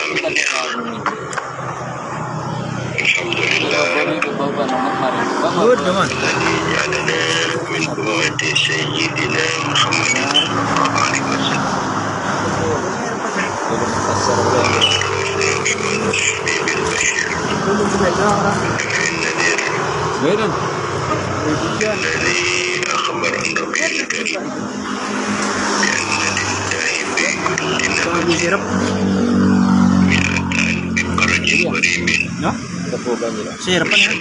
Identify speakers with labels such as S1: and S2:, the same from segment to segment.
S1: Good naman. Meron. Sirap. No? Sirap pa niya.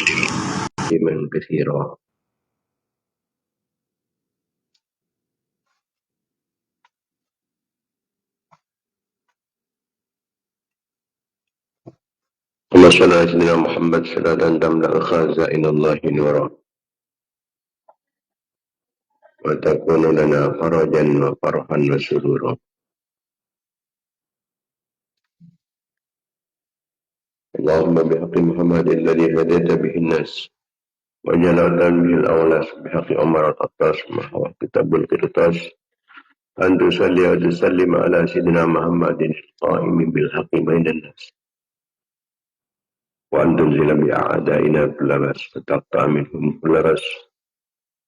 S2: Iman kathira. اللهم صل على سيدنا محمد صلاة تملأ خزائن الله نورا وتكون لنا فرجا وفرحا وسرورا. اللهم بحق محمد الذي هديت به الناس وجلت به الأولاس بحق عمر الأطاس محو كتاب القرطاس أن تصلي وتسلم على سيدنا محمد القائم بالحق بين الناس وأن تنزل بأعدائنا كل بأس وتقطع منهم كل بأس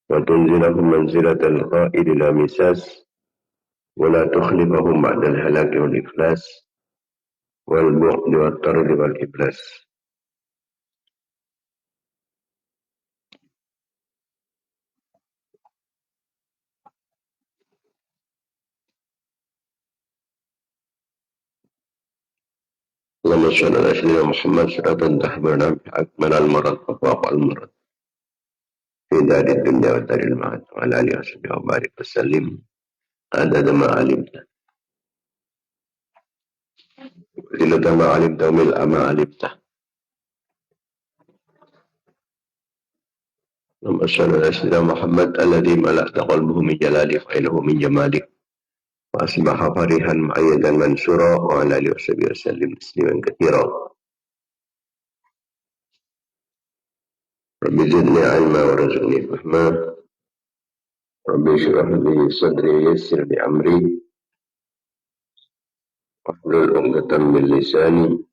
S2: وتنزلهم منزلة القائد لا مساس ولا تخلفهم بعد الهلاك والإفلاس والبعد والطرد والإبلاس. اللهم صل على سيدنا محمد صلاة تحملنا بأكمل المرض وفوق المرض في دار الدنيا ودار المعاد وعلى آله وصحبه وبارك وسلم عدد ما علمت وزنة ما علمت وملء ما علمت. اللهم صل على سيدنا محمد الذي ملأت قلبه من جلاله وعينه من جماله وأصبح فرحا مؤيدا منصورا وعلى آله وصحبه وسلم تسليما كثيرا. رب زدني علما ورزقني فهما رب اشرح لي صدري ويسر لي أمري واحلل عقدة من لساني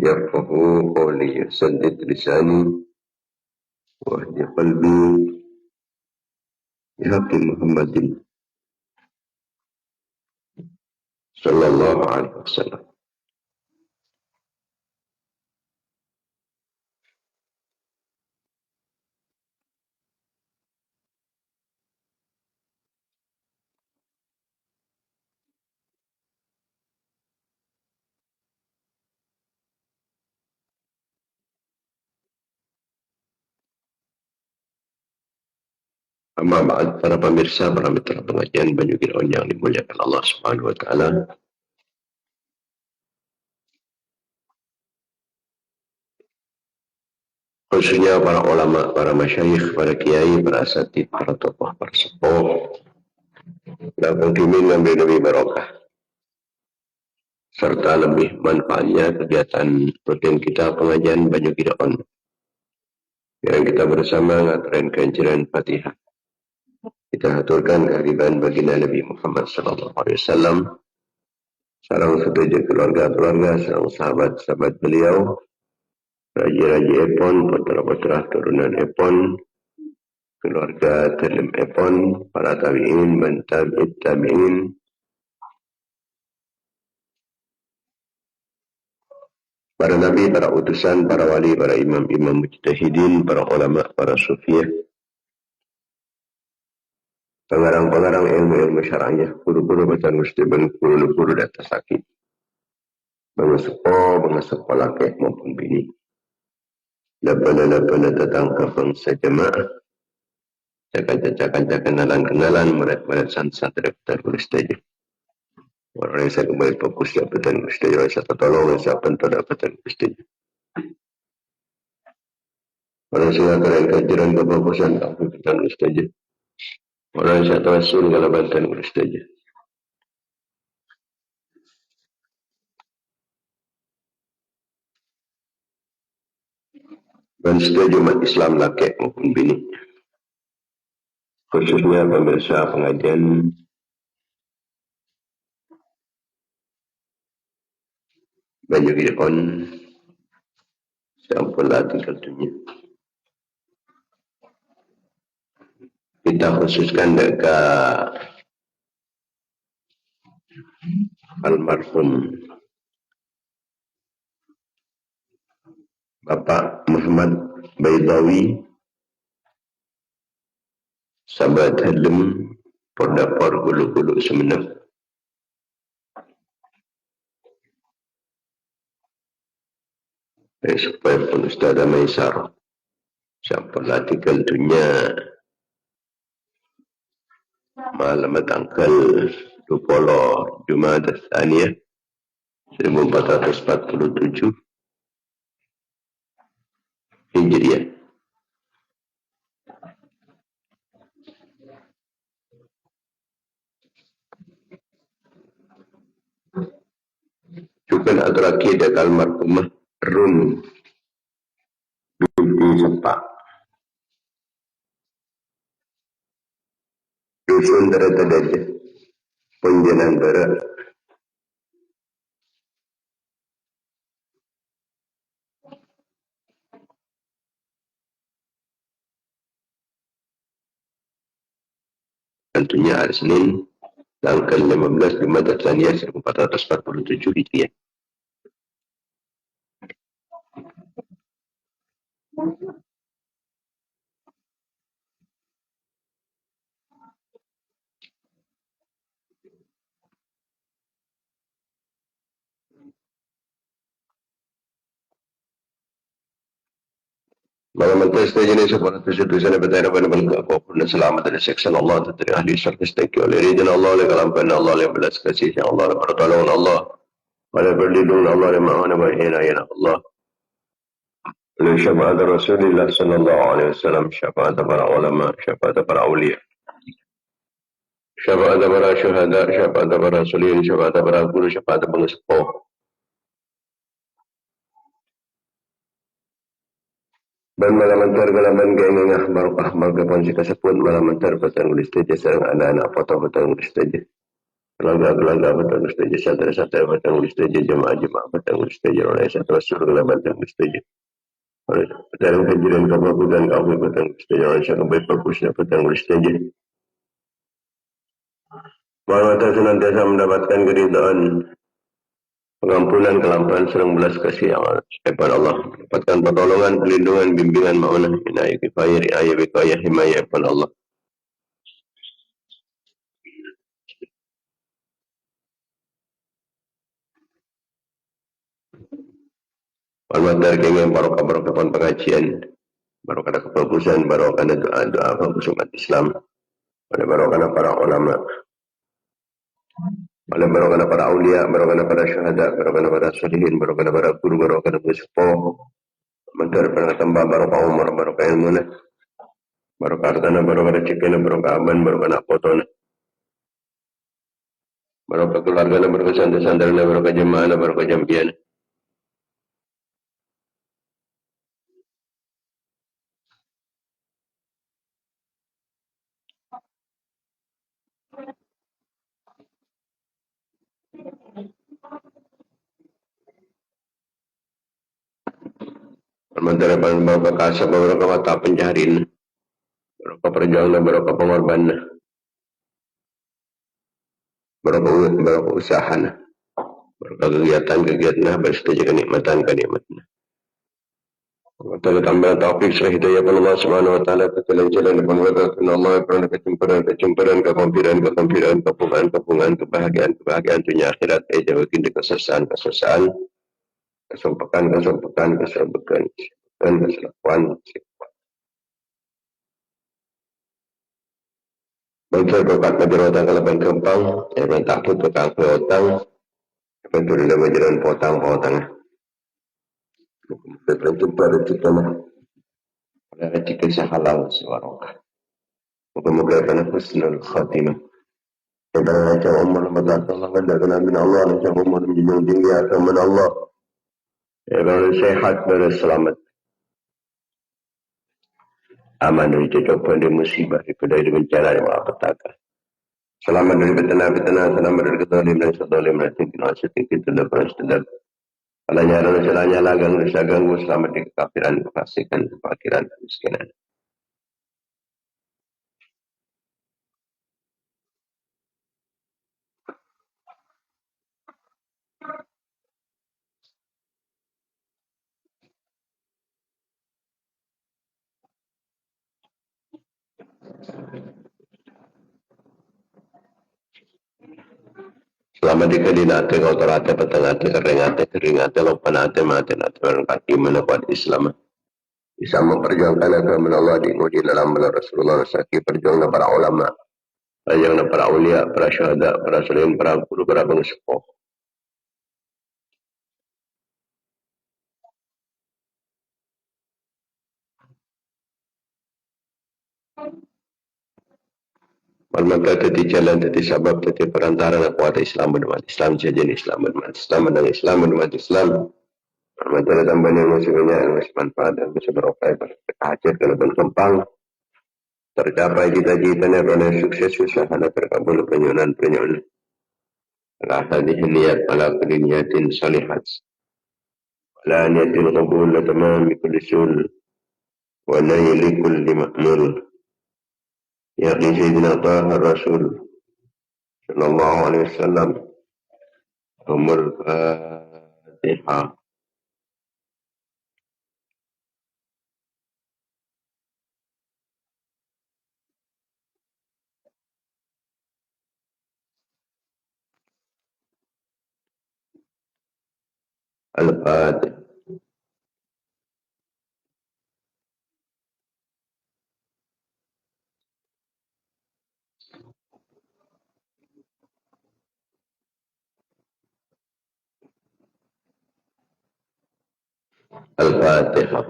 S2: يفقهوا قولي سدد لساني واهد قلبي بحق محمد صلى الله عليه وسلم. Amma ba'd, para pemirsa, para mitra pengajian Banyu Kiraun yang dimuliakan Allah Subhanahu wa taala. Khususnya para ulama, para masyayikh, para kiai, para asatid, para tokoh, para sepuh, dan muslimin yang lebih barokah serta lebih manfaatnya kegiatan rutin kita pengajian Banyu Kiraun yang kita bersama ngaturin kehancuran Fatihah. Kita aturkan kehadiran baginda Nabi Muhammad sallallahu alaihi wasallam, sareng sedaya keluarga-keluarga, sareng sahabat-sahabat beliau, raja-raja Epon, putra-putra turunan Epon, keluarga Talim Epon, para tabi'in, man tabi'it tabi'in, para nabi, para utusan, para wali, para imam-imam mujtahidin, para ulama, para sufiah, pengarang-pengarang ilmu-ilmu syar'iyah, guru-guru bacaan muslimin, guru-guru data sakit, bangsa laki maupun bini, labana datang ke bangsa jemaah, cakan kenalan-kenalan, murid-murid santri tertulis saja. Orang yang saya kembali fokus dapatan mustajab, saya tertolong, saya pentok dapatan mustajab. Orang saya akan kajiran kefokusan dapatan mustajab. Orang saya tawasul galabatan mustajab. Dan setuju umat Islam laki maupun bini. Khususnya pemirsa pengajian banyak on sampun latih tentunya. Kita khususkan dekat almarhum Bapak Muhammad Baidawi, sahabat Hadem, Pordapor Gulu-Gulu Semenep. Supaya pun Ustaz Maisar sampun latih tentunya malam tanggal 20 Jumat Tsaniyah 1447 Hijriah. Juga antara kita almarhumah Run binti Sepak Dusun Darata Daja Penjenan Barat tentunya hari Senin tanggal 15 Jumat Tsaniyah 1447 Hijriah. Malam menteri jenis sebuah tujuan bertanya pada balik apapun dan selamat dari seksan Allah dan dari ahli syarq istaqi oleh ridin Allah oleh kalampan Allah oleh belas kasih Allah oleh pertolongan Allah oleh perlindungan Allah oleh ma'ana wa inayah Allah oleh syafaat Rasulullah sallallahu alaihi wasallam, syafaat para ulama, syafaat para awliya, syafaat para syuhada, syafaat para solihin, syafaat para guru, syafaat para sepuh. Dan malam antar galaman gengengah barokah marga si kasepun malam antar petang ulis teja sareng anak-anak foto petang ulis teja. Keluarga petang ulis teja, satria petang ulis teja, jemaah petang ulis teja, oleh satu rasul galaman petang ulis teja. Petang kajian kamu dan kamu petang ulis teja, oleh satu baik perpusnya petang ulis teja. Bahwa kita senantiasa mendapatkan keridhaan, pengampunan, kelamparan, serang belas kasih daripada Allah, mendapatkan pertolongan, perlindungan, bimbingan, ma'unah, inayah, kifayah, riayah, wikayah, himayah daripada Allah. Hormat kenging barokah pengajian, barokah kebagusan, barokah doa-doa bagus umat Islam, pada barokah para ulama, pada barokah para aulia, barokah para syuhada, barokah para solihin, barokah para guru, barokah para sepuh, mentar para tambah barokah umur, barokah ilmu, barokah hartana, barokah rezekina, barokah aman, barokah potona, barokah keluarga, barokah sandar-sandarna, barokah jemaah, barokah jampian. Sementara barokah kasab, barokah mata pencarian, barokah perjuangan, barokah pengorbanan, barokah usaha, barokah kegiatan, bersetuju kenikmatan. Kita tambah taufik serta hidayah Allah Subhanahu wa taala ke jalan depan wajah Allah kerana kecemburuan, kepulaan, kebahagiaan dunia akhirat, jauhin kesusahan, kesompakan, keselakuan. Bangsa berkat majerotan kalaban kempang, yang takut tukang peotang, bentuk dalam majeran potang. Berjumpa rezeki mah, rezeki halal sewarokah. Moga-moga kana husnul khatimah. Kita baca umur Ramadan dengan bin Allah, baca umur menjunjung tinggi agama Allah. Kalau sehat berselamat, aman dari cobaan dan musibah, dari bencana yang malapetaka. Selamat dari bencana, selamat dari kezalim dan sezalim dan tinggi nasihat kita dapat sedar. Alanya dan celanya lagang dosa ganggu selamat di kekafiran, kefasikan, kefakiran, kemiskinan. Selama di kedinate kotorate petengate keringate lopanate mate nate berkati menepat Islam. Bisa memperjuangkan agama Allah di dalam Rasulullah Saki perjuangan para ulama, perjuangan para ulia, para syuhada, para salihin, para guru, para pengsepuh. Maka tadi jalan, tadi sebab, tadi perantara kuat Islam bermat Islam jajan Islam bermat Islam menang Islam bermat Islam. Majalah tambahan yang masih banyak yang masih manfaat dan masih berupaya berhajat kalau berkembang tercapai cita-citanya pada sukses usaha terkabul penyunan ala hadhihi niyat ala kulli niyatin salihat ala niyatil qabul tamam kulli sul wa naili kulli ma'mul ya sayyidina Taha Rasul sallallahu alaihi wasallam umur Fatihah. Al-Fatihah. Al-Fatihah.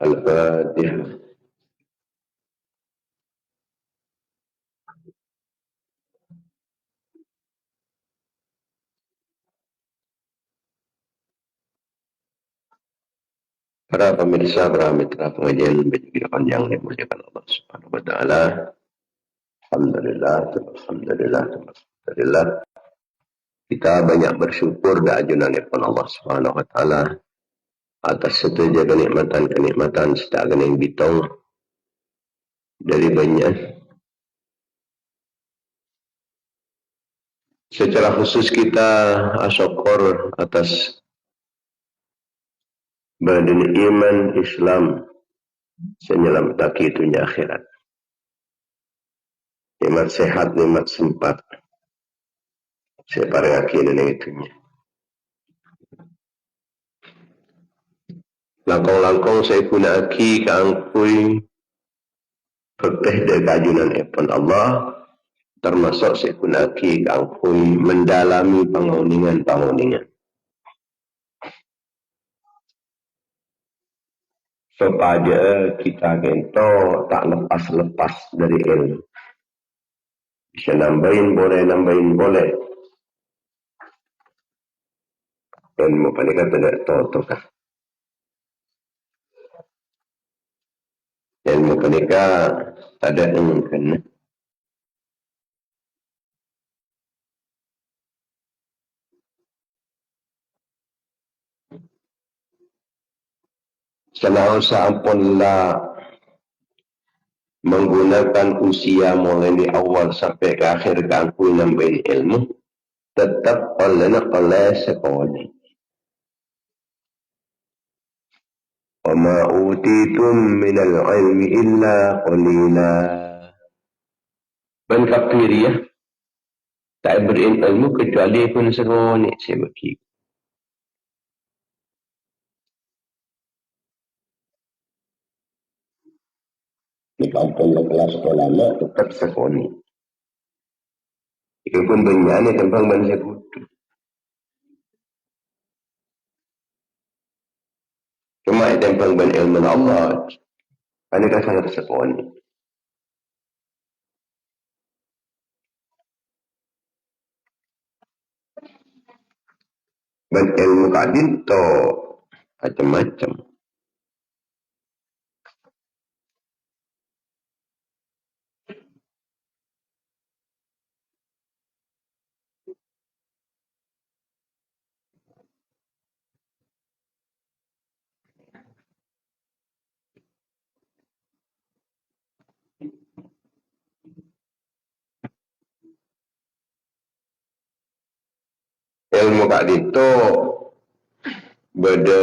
S2: Al-Fatihah. Para pemirsa, para mitra pengajian pendidikan yang dimuliakan Allah Subhanahu wa taala. Alhamdulillah, alhamdulillah, alhamdulillah. Kita banyak bersyukur dan ajunan kepada Allah Subhanahu wa taala atas setiap kenikmatan setiap yang bitong dari banyak. Secara khusus kita syukur atas badan iman Islam senyalam taki dunia akhirat. Nikmat sehat, nikmat sempat. Saya parengake dengan itunya. Langkong-langkong saya gunaki keangkui berteh dari kajunan epon Allah, termasuk saya gunaki keangkui mendalami penguningan supaya kita gento tak lepas-lepas dari ilmu. Bisa nambahin boleh. Ilmu panika tidak totokah. Ilmu panika ada yang kena. Selalu seampunlah menggunakan usia mulai di awal sampai ke akhir keangkui nambahin ilmu, tetap oleh sekolah. Wa ma utitum minal ilmi illa qalila. Ben kafir ya. Tak berilmu kecuali pun seronok saya bagi. Di kampung kelas sekolah tetap seronok. Itu pun banyak tentang bangsa kudu. Cuma tentang ban ilmu Allah. Ini kan sangat seronok. Ban ilmu kadin to macam-macam. ilmu kak dito beda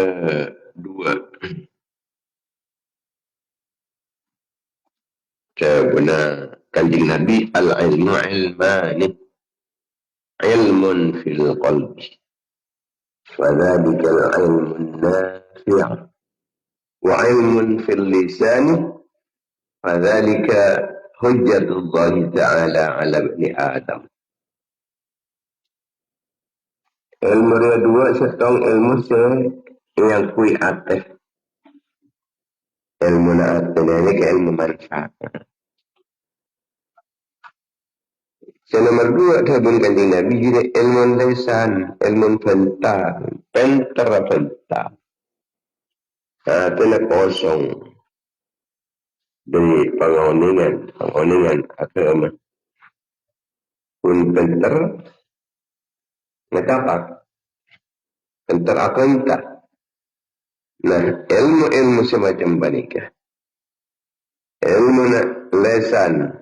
S2: dua. Jawabna kanjeng Nabi al-ilmu ilmani ilmun fil qalbi fadzalika al-ilmun nafi' wa ilmun fil lisani fadzalika hujjatullah ta'ala ala bani Adam. Ilmu dia dua setong ilmu se yang kui ateh ilmu na ateh ini ke ilmu manfaat. Yang nomor dua tabun kanjeng Nabi jadi ilmu lisan, ilmu pentar, pentar. Nah, itu kosong dari pengoningan agama. Pun pentar, ngetapak, pentar akunta. Nah, ilmu semacam banikah. Ilmu na lisan,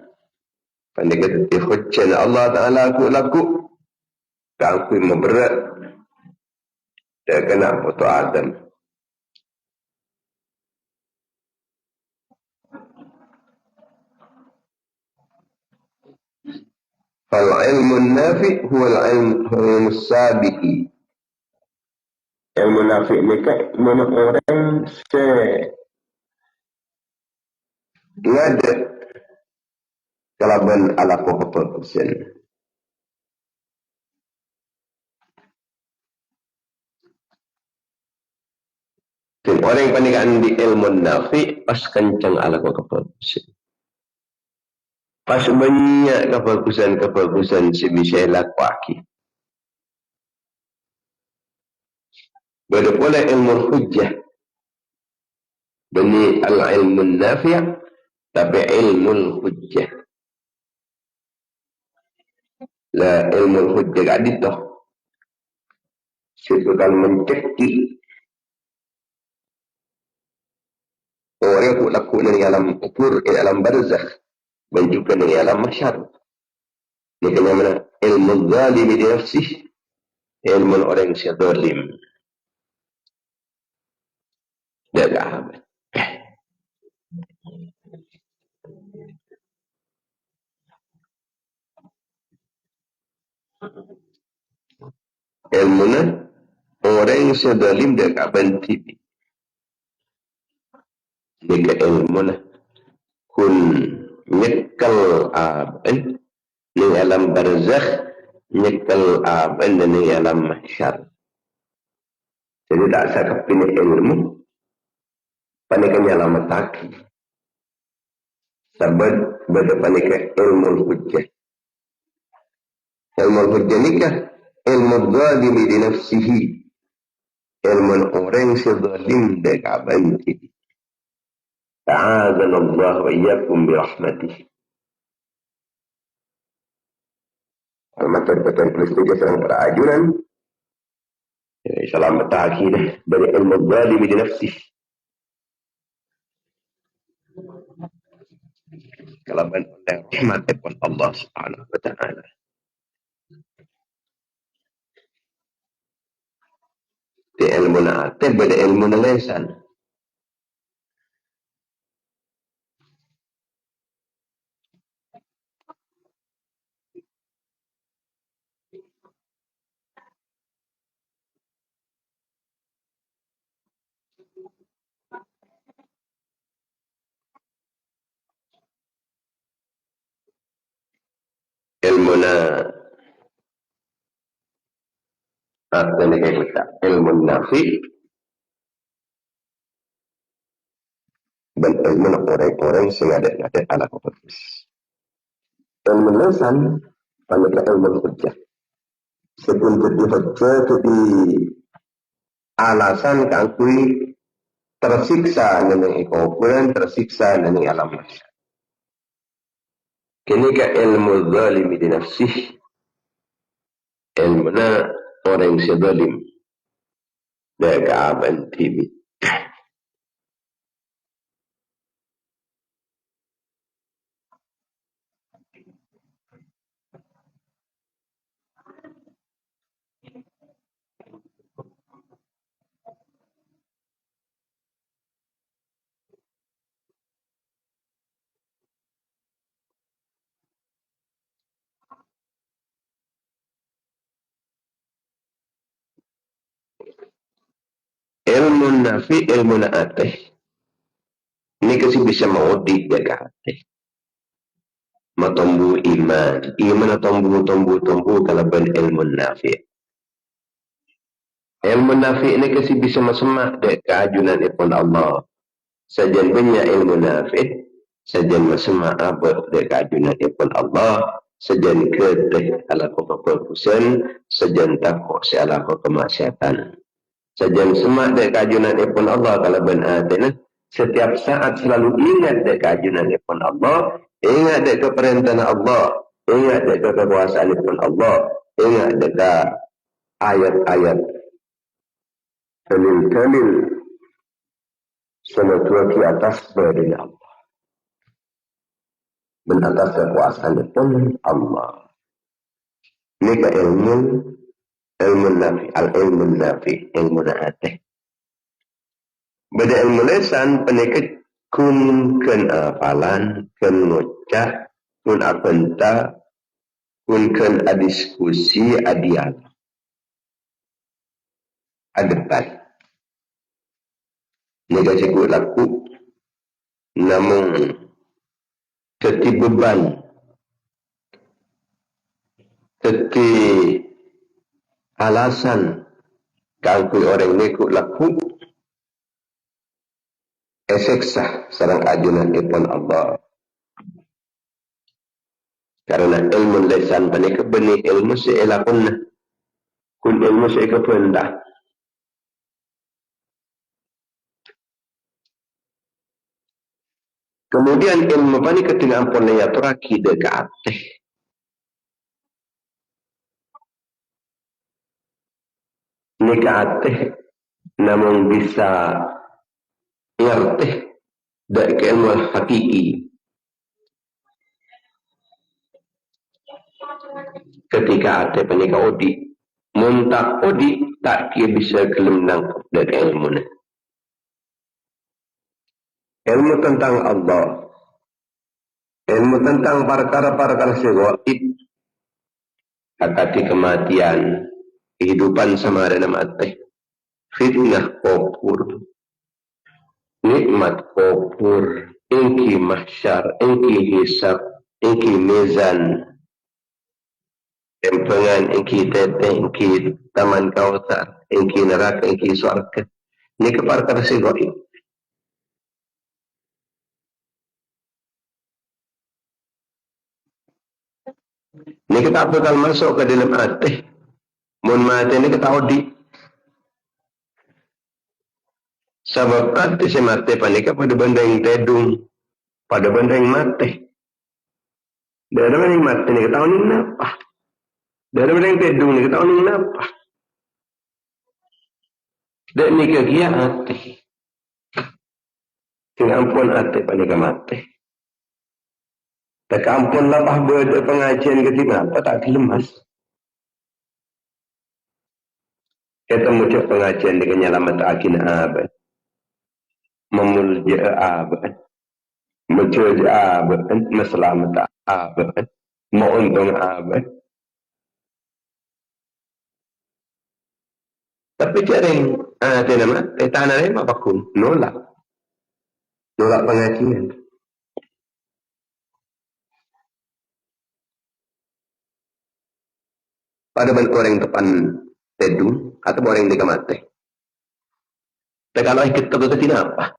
S2: panik hujjan Allah Ta'ala laku kangkui memberat dia kena foto Adam. Fal ilmu nafi huwa ilmu sabiqi. Ilmu nafi ini kan ilmu orang ngada kalaban ala persen. Dan orang yang panikan di ilmu nafi pas kencang ala persen. Pas banyak kebagusan si bisa lakukan. Beda pula ilmu hujjah. Bani al-ilmu nafi' tapi ilmu hujjah. La ilmu hujjah kadito. Situ kan mencekik. Orang yang laku dari alam ukur, alam barzakh. Dan juga dari alam masyar. Ini kenapa ilmu zalim di nafsih. Ilmu orang yang zalim. Dia kahabat. Ilmu orang yang zalim dia kahabat. Jika ilmu kun nyekal aban ni alam barzakh nyekal aban ni alam mahsyar. Jadi tak sakap pilih ilmu panikan alam mataki. Sabad bada panikan ilmu hujjah. Ilmu hujjah nikah ilmu zalimi di nafsihi. Ilmu orang sezalim dek aban ini. Ta'adzana Allah wa iyyakum bi rahmatih. Al-Matar-Matar Tulis 3 serang perajunan. Salam bertakidah dari ilmu zalim di nafsih. Kalaban oleh rahmat pun Allah Subhanahu wa ta'ala. Di ilmu na'atib pada ilmu nalesan. Ilmu ilmu nafi dan ilmu orang-orang sengaja anak fokus. Ilmu lesan pada ilmu hujjah. Sebelum hujjah itu di alasan kangkui tersiksa dengan ikuran tersiksa dengan alam masyarakat. Kini ke ilmu zalim di nafsih. Ilmu orang yang zalim. Dia keaban tibi. ilmu nafi ilmu na ateh ini kasi bisa maudit dia kateh matombu iman tombu kalaban ilmu nafi ini kasi bisa masemak dek keajunan ipun Allah sajan banyak ilmu nafi sajan masemak abad dek keajunan ipun Allah sajan keteh ala keperkusan sajan takut si ala kemaksiatan sajan semak dek keajunan ipun Allah kalaban atena setiap saat selalu ingat dek keajunan ipun Allah ingat dek keperintahan Allah ingat dek kekuasaan ipun Allah ingat dek ayat-ayat kamil semua di atas badan Allah dan atas kekuasaan ipun Allah ini ke ilmu nafi al-ilmu nafi ilmu naateh beda ilmu lesan penikit kun ken apalan ken ngocah kun apenta kun ken adiskusi adial adepan negasi ku laku namun teti beban teti alasan kangkui orang ni ku laku eseksa sarang ajunan ipun Allah karena ilmu lesan panik benih ilmu seelakun kun ilmu seekapenda kemudian ilmu panik ketika ampun ya turaki dekat nikah namun bisa ngerti dari ilmu hakiki ketika ate panika odi muntak odi tak kia bisa kelem nangkep dari ilmu tentang Allah ilmu tentang perkara-perkara segaib hakati kematian kehidupan sama ada mati fitnah kubur nikmat kubur ingki mahsyar ingki hisab ingki mizan tempengan ingki teteh ingki taman kautsar ingki neraka ingki surga ini keperkara segaib ini kita bakal masuk ke dalam hati mun mati ini kita odi sebab hati si mati panika pada benda yang tedung pada benda yang mati dari benda yang mati ini kita odi napa dari benda yang tedung ini kita odi napa dan ini kegia hati sing ampun hati panika mati tak ampun lapah beda pengajian ketika apa tak lemas kita muncul pengajian dengan nyalamat akin abad memulja abad mencuci abad meselamat abad menguntung abad tapi jaring ada nama tanah ini apa pun nolak pengajian pada orang depan tedung atau orang di kamate. Tak kalau ikut ke ketina apa?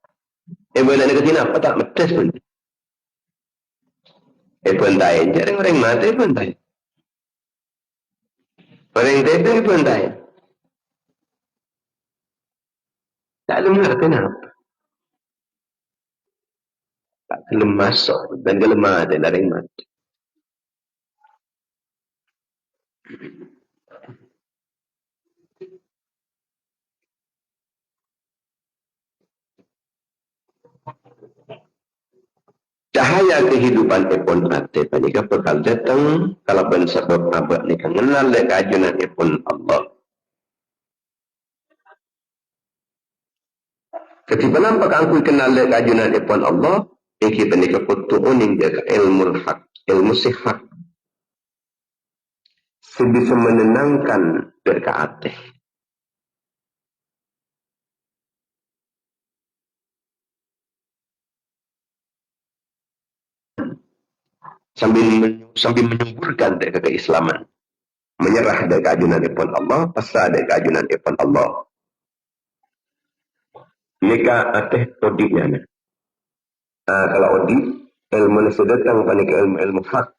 S2: Boleh nak ketina apa tak metes pun. Pendai, jarang orang mati pendai. Orang tedung pendai. Tak lemah kenapa? Tak lemah masuk dan lemah ada dari mati. Cahaya kehidupan ipun ate panika bakal datang kalau ben sebab abad ni kenal lek ajunan ipun Allah. Ketika nampak angku kenal lek ajunan ipun Allah, iki panika putuun ing ilmu hak, ilmu sihak. Sebisa menenangkan dek ate. sambil menyuburkan dek keislaman, menyerah dek keajunan ipun Allah, pasrah dek keajunan ipun Allah. Nika ateh odiknya. Kalau odik, ilmu sudatang panik ilmu hak.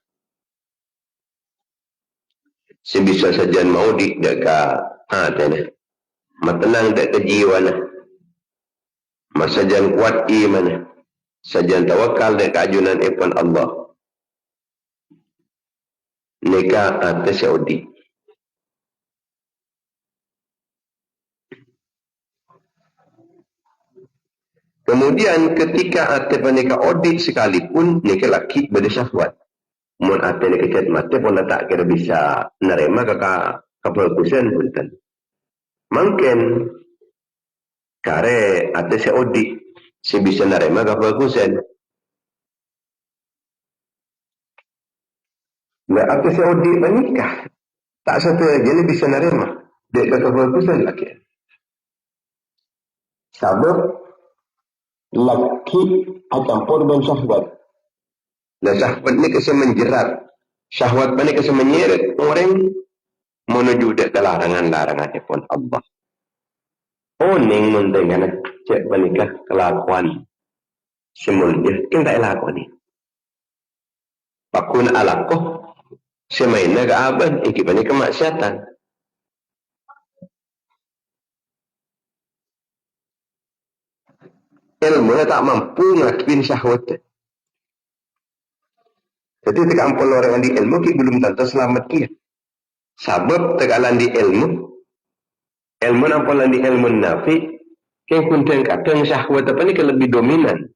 S2: Sebisa saja mau dik deka atene. Matenang dek kejiwana. Masajan kuat iman. Sajan tawakal dek keajunan ipun Allah. Nika ateh seodik. Kemudian ketika ate panika odik sekalipun nika laki bersyahwat. Mun ate nika cat mate pun tak kira bisa nerima keperkusan punten. Mungkin kare ate se odik si bisa nerima keperkusan. Nah ate se odik menikah tak satu aja ni bisa nerima dek keperkusan laki. Sabab laki akan korban syahwat. Dan syahwat ni kasi menjerat. Syahwat ni kasi menyeret orang menuju ke larangan-larangan pun Allah. Oning mendengar cek menikah kelakuan semulnya kita lakukan ni. Pakun alakoh semaina ke abad iki panik kemaksiatan. Ilmu tak mampu ngelakuin syahwat. Jadi tekan ampun orang di ilmu ki belum tentu selamat dia. Sebab tekalan di ilmu ampun di ilmu nafi, yang kunten kadang syahwat apa ni lebih dominan.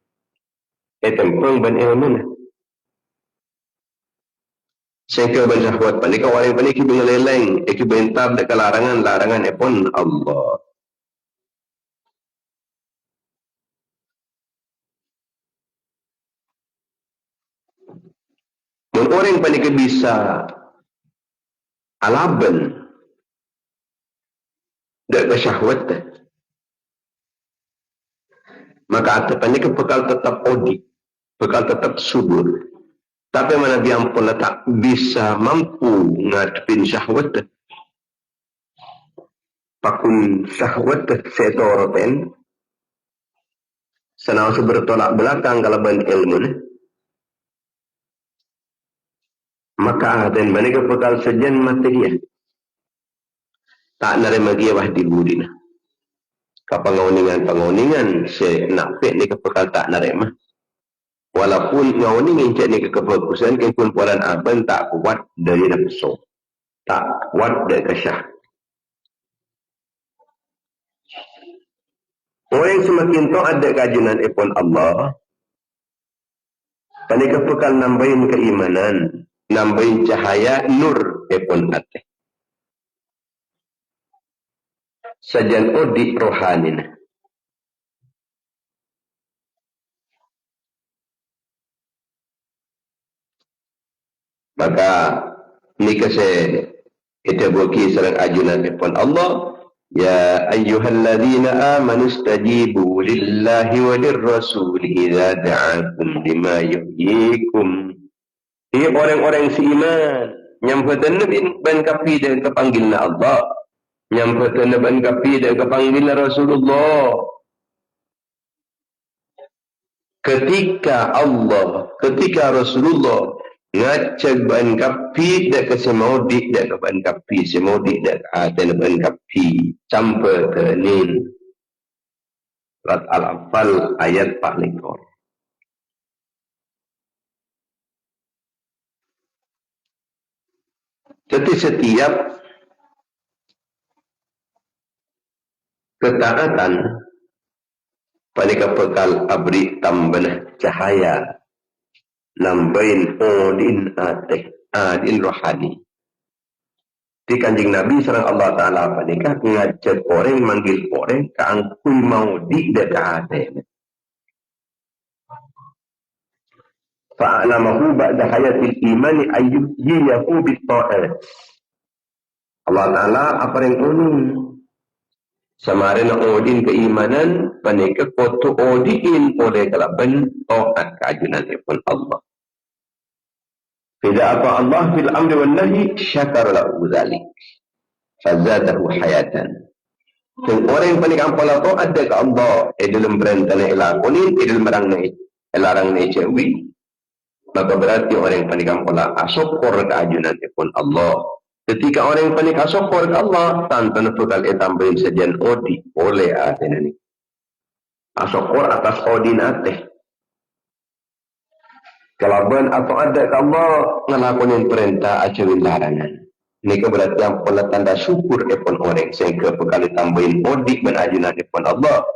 S2: Tempeng ban ilmu na. Sehingga ban syahwat panik orang panik ki bengeleleng, ki bentab dek larangan pun Allah. Dan orang panik bisa alaban dek syahwat. Maka ada panik bekal tetap odik, bekal tetap subur. Tapi mana dia pun tak bisa mampu ngadepin syahwat. Pakun syahwat setoroten. Senang bertolak belakang kalau ban ilmu. Maka dan mereka bekal sejen mati dia. Tak nerima dia wah dibudina. Kepengoningan se napik ni bekal tak nerima. Walaupun ngauning cek ni kefokusan kumpulan aban tak kuat dari nafsu. Tak kuat dari kesyah. Orang semakin taat ada kajian ipun Allah. Panika bekal nambahin keimanan, nambahin cahaya nur ipun ate. Sajan odik rohanina. Maka ni kasi kita buki sarang ajunan ipun Allah. Ya ayyuhalladzina amanu istajibu lillahi wa lirrasuli idza da'akum lima yuhyikum. Ini orang-orang seiman nyampatan ban kapi dan kepanggilna Allah. Nyampatan ban kapi dan kepanggilna Rasulullah. Ketika Allah, ketika Rasulullah ngajak ban kapi dak kesemaudik dak ban kapi semaudik dak aten ban kapi sampai tenin surat Al-Anfal ayat 4. Jadi setiap ketaatan panika bekal abri tambah cahaya nambahin odin adin rohani. Di kanjing Nabi sareng Allah Ta'ala panika ngajak orang manggil orang keangkui mau di dekate. Fa'alamahu ba'da hayatil imani ayyuhiyahu bitta'at. Allah Ta'ala apa yang unung samarin odin keimanan panika koto odin oleh kalaban taat keajunan ipun Allah. Idza ata Allah fil amri wan nahi syakara lahu dzalik. Fazadahu hayatan. Dan orang yang paling ampun itu ada ke Allah dalam perintah ni lakonin, dalam larang ni cewi. Maka berarti orang yang paling ampun syukur ke ajunan pun Allah. Ketika orang yang paling syukur ke Allah, tanpa nafkal tambahin sejen odi oleh aten ini. Syukur atas odi nate. Kalaban atau ada ke Allah ngelakonin perintah ajunan larangan. Ini berarti yang pola tanda syukur epon orang sehingga bekali tambahin odi dan ajunan epon Allah.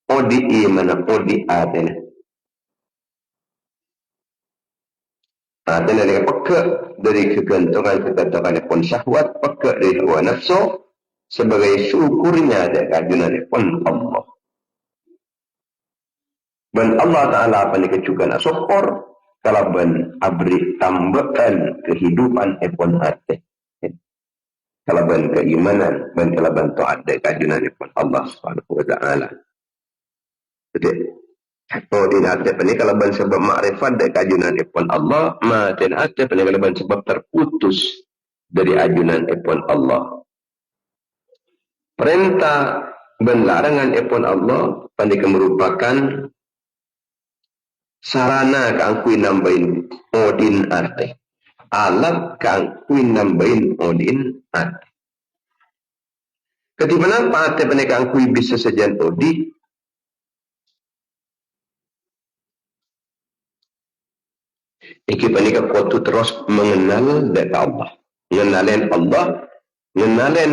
S2: Odi iman odi adena. Adena dengan peka dari kegantungan epon syahwat, peka dari hawa nafsu sebagai syukurnya ada ajunan epon Allah. Dan Allah Ta'ala apa ni kecukan syukur kalaban abri tambahan kehidupan epon hati. Kalaban keimanan dan kalaban taat dan kajunan pun Allah Subhanahu wa taala. Jadi din hati ni kalaban sebab makrifat dan kajunan pun Allah, maten hati ni kalaban sebab terputus dari ajunan pun Allah. Perintah dan larangan pun Allah pandai merupakan sarana kangkui nambahin odin arti. Alat kangkui nambahin odin arti. Ketika nampak arti penekang kui bisa sejan odi, iki penekang kuatu terus mengenal data Allah. Mengenalin Allah, mengenalin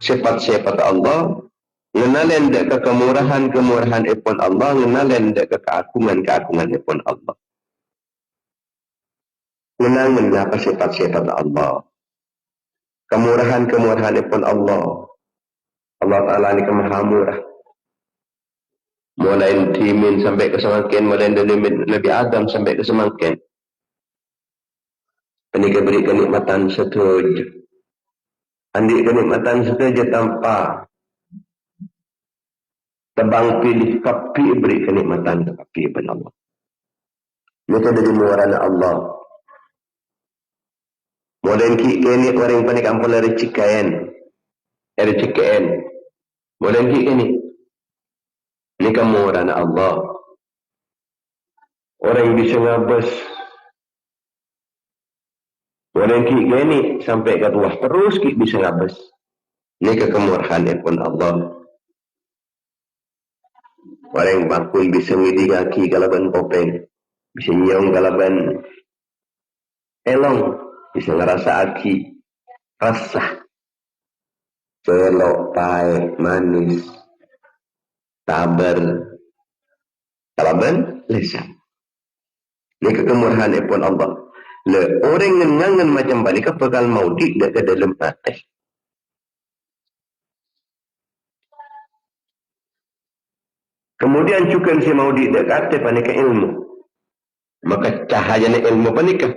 S2: sifat-sifat Allah, mengenalin data kemurahan-kemurahan ipun Allah, mengenalin data keagungan-keagungan ipun Allah. Mengenalin apa sifat-sifat Allah. Kemurahan-kemurahan ipun Allah. Allah Ta'ala ni maha murah. Mulai timin sampai ke semakin, mulai dari Nabi Adam sampai ke semakin. Ini beri kenikmatan setuju. Andi kenikmatan setuju tanpa tebang pilih kapi beri kenikmatan kapi kepada Allah. Ini dari murah Allah. Mulai ini orang panik ampun dari cikayan. Dari cikayan. Mulai ini. Ini kemurahan Allah. Orang yang bisa ngabas. Orang yang ini sampai ke tuah terus bisa ngabas. Ini kemurahan pun Allah. Orang yang bakul bisa ngidi kaki kalaban kopeng. Bisa nyong kalaban elong. Bisa ngerasa aki. Rasa. Celok, pahit, manis. Tabar. Kalaban lisan. Ini kemurahan pun Allah. Le orang yang ngangan macam balik bakal mau tidak ke dalam hati. Kemudian juga si mau tidak kata panika ilmu. Maka cahayanya ilmu panika.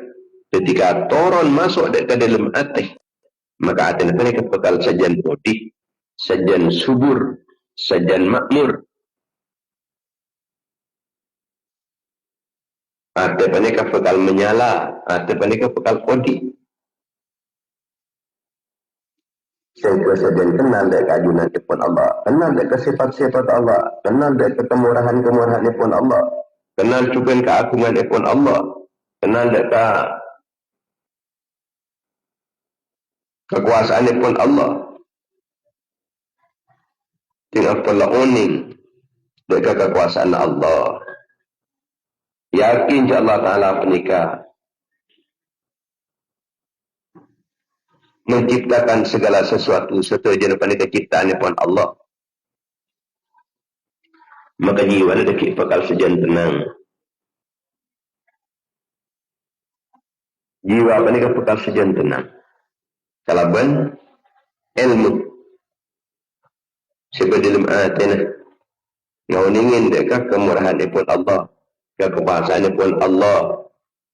S2: Ketika turun masuk ke dalam hati. Maka hati panika bakal sajan bodi. Sajan subur. Sajan makmur. Hati panika bakal menyala. Hati panika bakal kodi. Sehingga saja kenal dari keajunan pun Allah. Kenal dari sifat-sifat Allah. Kenal dari kemurahan-kemurahan pun Allah. Kenal juga keagungan pun Allah. Kenal dari kekuasaan pun Allah. Tinggal pula uning dari kekuasaan Allah. Yakin je Allah Ta'ala penikah. Menciptakan segala sesuatu setuju daripada ciptaan pun Allah. Maka jiwa ada bakal sejan tenang. Jiwa panika bakal sejan tenang. Kalaban ilmu. Sebab dalam atina ngauningin dekat kemurahan pun Allah. Kekuasaan pun Allah.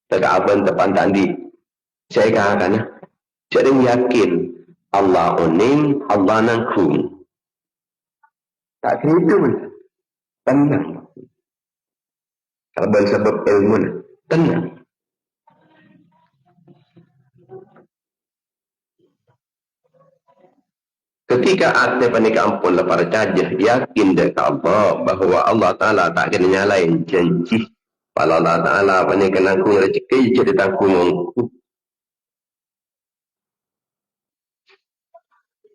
S2: Tegak tepan tadi. Saya katakan jadi yakin Allah uning, Allah nangkung. Tak kira itu pun. Tenang. Kalau sebab ilmu, tenang. Ketika ate panika ampun la percaya yakin dekat Allah bahawa Allah Taala tak kena nyalain janji. Kalau Allah Taala panika nangkung rezeki jadi tangkung mongku.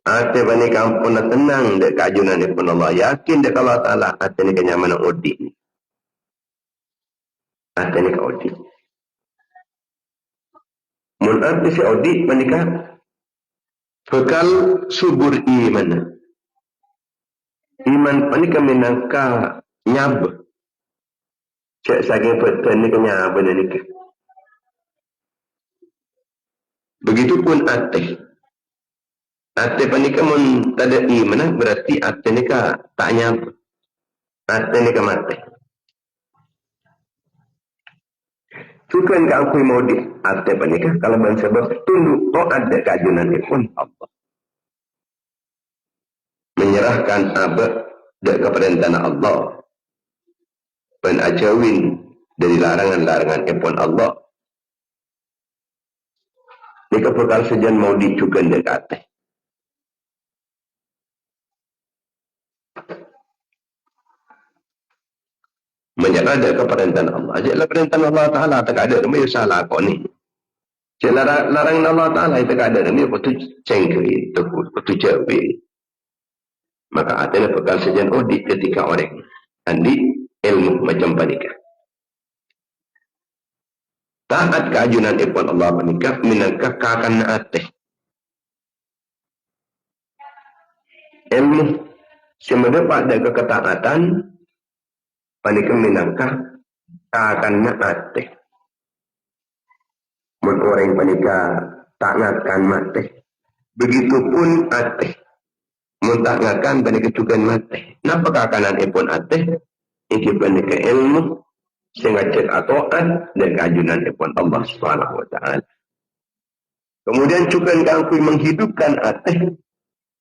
S2: Ate panika ampun tenang dekat ajunan pun Allah yakin dekat Allah Taala ate ni kenyamanan odi. Ate ni ka odi. Mun ate si odi panika bekal subur iman. Iman panika minangka nyab. Cek saking betul ni kenyab ni ke. Begitupun ate. Ate panika mun tada iman berarti ate ni ka tak nyab. Ate ni ka mati. Tujuan ka aku mau di ate panika kalau bangsa bertunduk to ada kajunan pun Allah. Menyerahkan abad kepada tanah Allah. Penajawin dari larangan-larangan epon Allah. Ini kepekal sejan mau dicukan dekat. Menyerah kepada tanah Allah. Ajaklah perintah Allah Ta'ala tak ada. Demi salah kau ni. Larangan Allah Ta'ala tak ada. Demi betul cengkeri. Betul jawab. Maka adalah bekal sejan audit ketika orang andi ilmu macam panikah. Taat keajunan ipon Allah panikah minangkah kakan ateh. Ilmu semasa pada keketaatan panikah minangkah kakan ateh. Mun orang panikah taatkan mate. Begitupun ateh. Muntahkan pada kecukan mati. Napa kakanan ipun ateh? Iki panika ilmu sehingga cek atoan dan keajunan ipun Allah Subhanahu wa taala. Kemudian cukan kangkui menghidupkan ateh.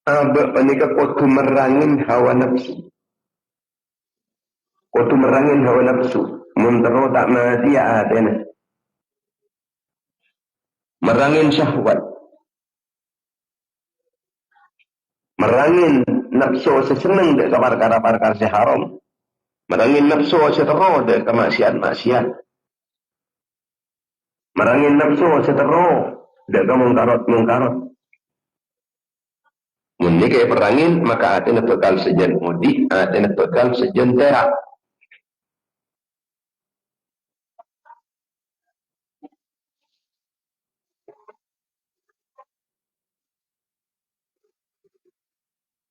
S2: Aba panika kotu merangin hawa nafsu. Kotu merangin hawa nafsu. Muntero tak mati ya atena. Merangin syahwat. Merangin nafsu sesenang dek perkara-perkara seharam. Merangin nafsu setero dek kemaksiat-maksiat. Merangin nafsu setero dek mungkarat-mungkarat. Mun kaya perangin maka atina bekal sejen mudi, atina bekal sejen terak.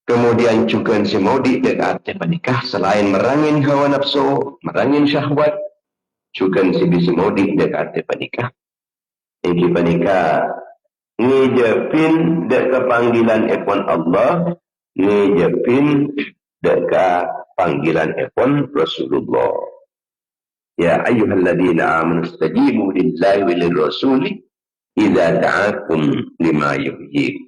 S2: Kemudian juga si maudi dekat panikah selain merangin hawa nafsu, merangin syahwat, juga si bisa maudi dekat panikah. Ini panikah ngejepin dekat panggilan epon Allah, ngejepin dekat panggilan epon Rasulullah. Ya ayyuhalladzina amanu istajibu lillahi wa lirrasuli idza da'akum lima yuhyikum.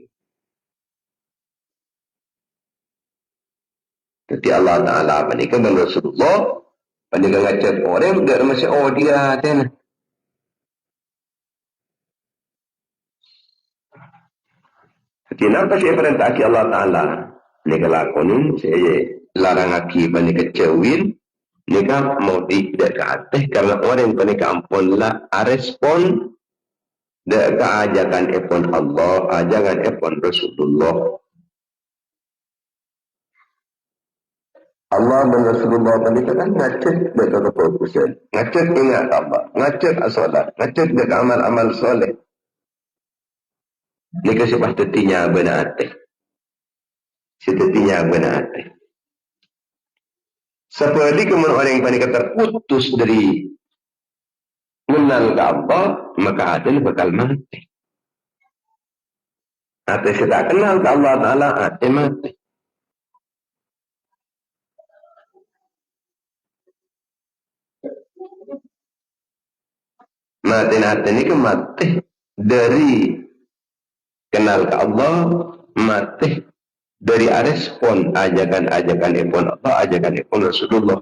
S2: Jadi Allah Ta'ala panika dan Rasulullah panika ngajak orang dia masih dia kan. Jadi napa saya perintah aki Allah Ta'ala nika lakonin saya larang aki panika cewin nika mau tidak ke atas karena orang panika ampun lah respon dek ajakan epon Allah ajakan epon Rasulullah. Allah dan Rasulullah tadi kan ngacet dekat kefokusan, ngacet ingat Allah, ngacet asolat, ngacet dekat amal-amal soleh. Ini kasih pastetinya benar hati, setetinya benar hati. Seperti kemudian orang yang panik terputus dari mengenal ke Allah, maka hati bakal mati. Hati kita kenal ke Allah Ta'ala, hati mati. Mati ini ke mati dari kenal ke Allah, mati dari respon ajakan-ajakan ipun Allah, ajakan ipun Rasulullah.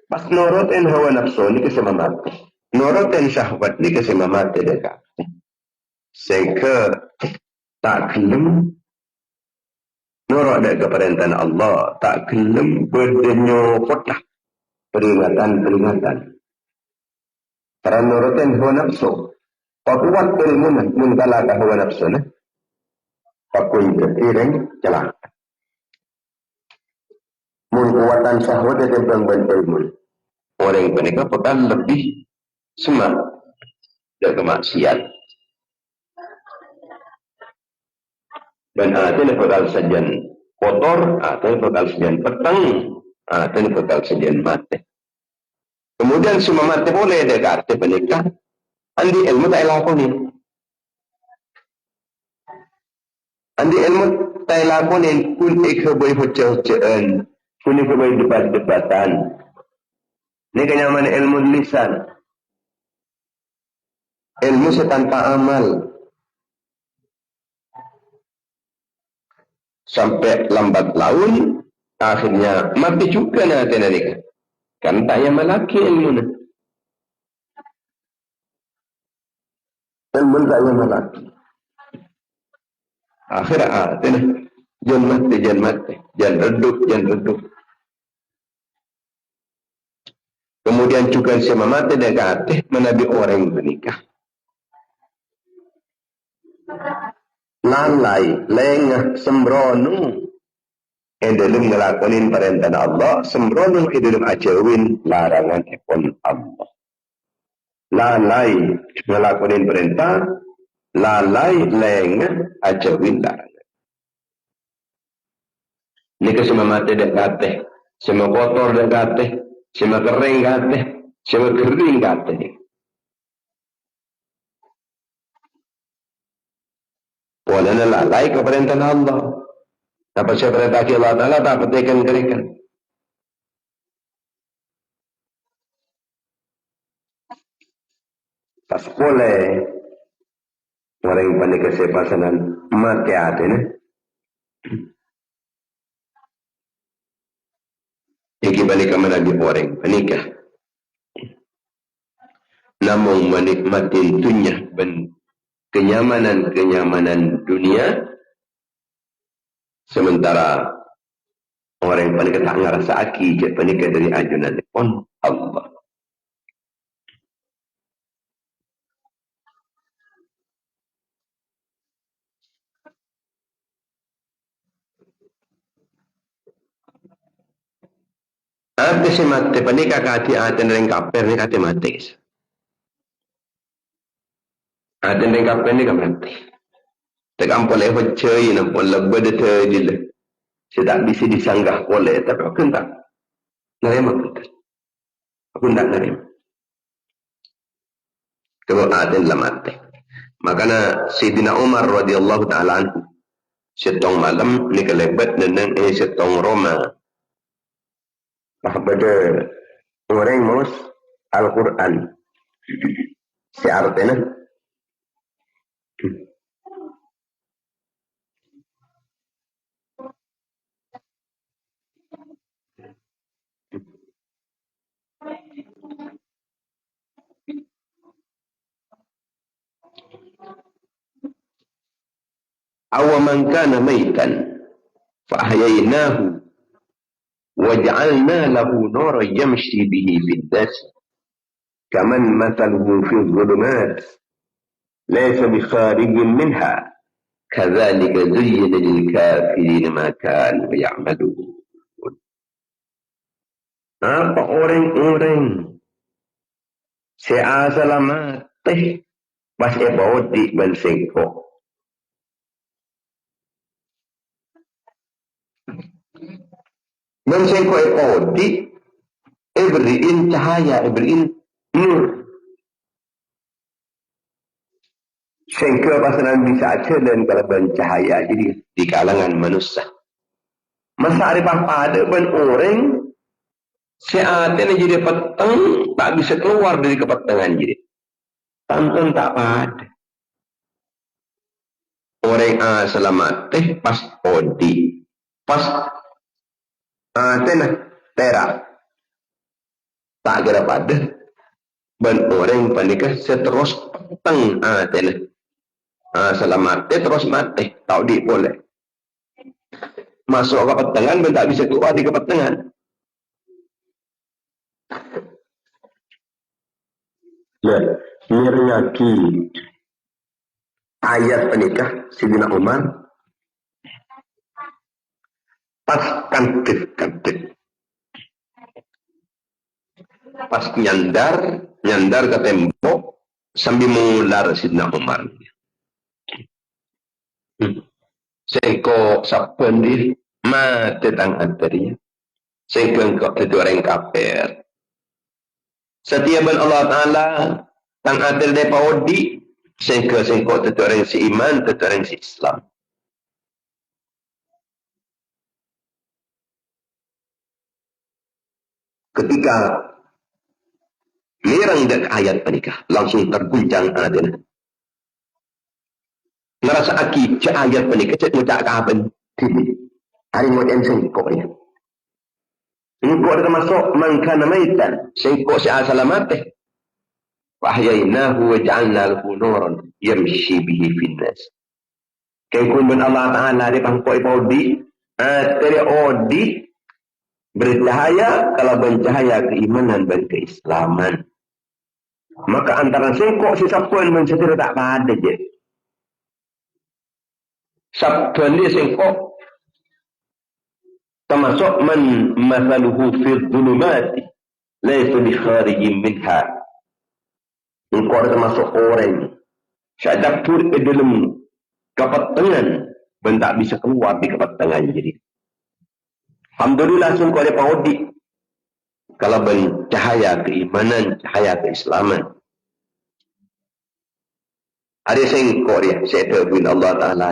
S2: Pas norotin hawa nafsu ni kasi mamati. Norotin syahwat ni kasi mamati dekat. Sehingga tak gelem nurut ke perintah Allah, tak gelem berdenyo kotah peringatan. Karena nurutin hawa nafsu. Kuat ilmu mun kala ka hawa nafsu na. Pakui ketiring celaka. Mun kuatan syahwat dan bang ilmu. Orang mereka bakal lebih semangat dan kemaksiat. Dan ini bakal sajian kotor, ini bakal sajian petang, ini bakal sajian mati. Kemudian semua mati boleh dekati menikah. Andi ilmu tak lakonin. Andi ilmu tak lakonin kun ikhabai hujah-hujahan, kun ikhabai debat-debatan. Ini kenyaman ilmu lisan. Ilmu setanpa amal. Sampai lambat laun, akhirnya mati juga nanti nikah. Kan tak yang melaki ilmu na. Ilmu tak yang melaki. Akhirnya jangan mati, jangan redup. Kemudian juga sama mati negatif menabi orang menikah. Lalai, lengah, sembrono. Yang dalam ngelakonin perintah Allah, sembrono yang dalam ajawin larangan ekon Allah. Lalai, ngelakonin perintah, lalai, lengah, ajawin larangan. Ini kesemua mati negatif, semua kotor negatif, semua kering negatif, semua kering negatif. Walana lalai ke perintah Allah. Dapat saya perintah Allah Ta'ala tak petikan. Tak boleh orang yang panik kesepasanan mati hati ni. Iki balik ke Nabi orang panikah. Namun menikmati dunia dan kenyamanan dunia. Sementara orang yang panik tak ngerasa aki je panik dari ajunan pun Allah. Ada si mati panik kati aten ring kaper ni kati mati. Aten ring kaper ni mati. Tekan boleh percaya nampun lebih detil. Saya tak bisa disanggah boleh, tapi aku tak nerima. Aku tak nerima. Kalau aten lah mati. Makanya Sayyidina Umar radhiyallahu ta'ala anhu setong malam ni kelebat neneng setong Roma. Pada orang mus Al-Quran. Si artinya awaman kana maitan fa ahyaynahu waj'alna lahu nuran yamshi bihi fid nas kaman mathaluhu fi dhulumat laysa bi kharijin minha kadzalika zuyyina lil kafirin ma kanu ya'malun. Apa orang-orang seasa mati pas ebodi bensengko. Bensengko ebodi beriin cahaya, beriin nur. Sehingga pasangan bisa aja dan kalaban cahaya jadi di kalangan manusia. Masa ada pada ban orang seatnya jadi petang tak bisa keluar dari kepetangan jadi. Tonton tak pada. Orang selamat pas odi. Pas terak. Tak kira pada. Dan orang panikah seterus petang tenah. Selamat terus mati. Tahu di boleh. Masuk ke pertengahan, ben tak bisa keluar di pertengahan. Ya, nyeriaki ayat penikah Sidina Umar pas kantif. Pas nyandar ke tembok sambil mengular Sidina Umar. Sengko saben di mati tang antarinya. Sengko engkau itu orang kafir. Setiap Allah Ta'ala tang antar depa odi sengko itu orang si iman, itu orang si Islam. Ketika mirang dak ayat penikah langsung terguncang adena. Ngerasa aki cak ayat penikah cak ngucak kapan. Hari mau sengko ya. Engkau termasuk mangkana maitan. Sengkau si asalamate. Wahyainahu wa ja'alna lahu nuran yamshi bihi finnas. Kengkun ben Allah Ta'ala di pangkoi paudi. Tere odi bercahaya kalau bercahaya keimanan dan keislaman. Maka antara sengkau si sapun mencetera tak ada je. Sapun dia sengkau termasuk man masaluhu fi dhulumati laysa bi kharijin minha. Engkau termasuk orang syadapur dalam kepatengan ben tak bisa keluar di kepatengan jadi. Alhamdulillah sungguh ada paudi kalau ben cahaya keimanan, cahaya keislaman. Ada sengkau dia, saya bin Allah Ta'ala.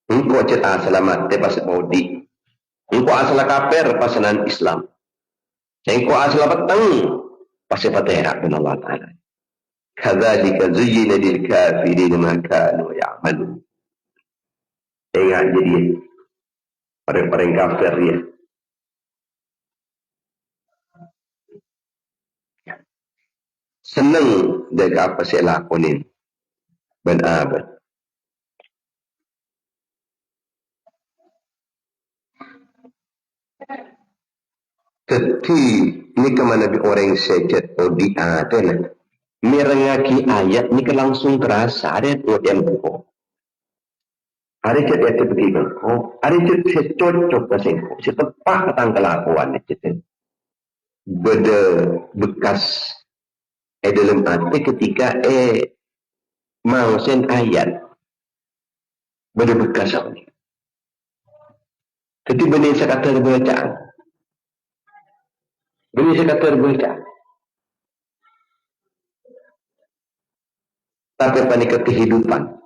S2: Engkau cerita selamat dia pasal paudi. Engkau asal kafir pasalan Islam. Engkau asal petang pasal patera bin Allah Ta'ala. Kadzalika zuyyina lil kafirin ma kanu ya'malun. Ingat jadi orang-orang kafir dia. Senang dengan apa saya lakonin. Ben abad. Tetapi ni kemana bi orang sejat atau di ada merengaki ayat ni kan langsung terasa ada buat yang buku. Ada cerita itu begitu. Ada cerita cocok pasang. Setepak tentang kelakuan cerita. Beda bekas dalam hati ketika mau sen ayat. Beda bekas apa ni? Jadi benih sekata bacaan. Benih sekata bacaan. Tapi panik kehidupan.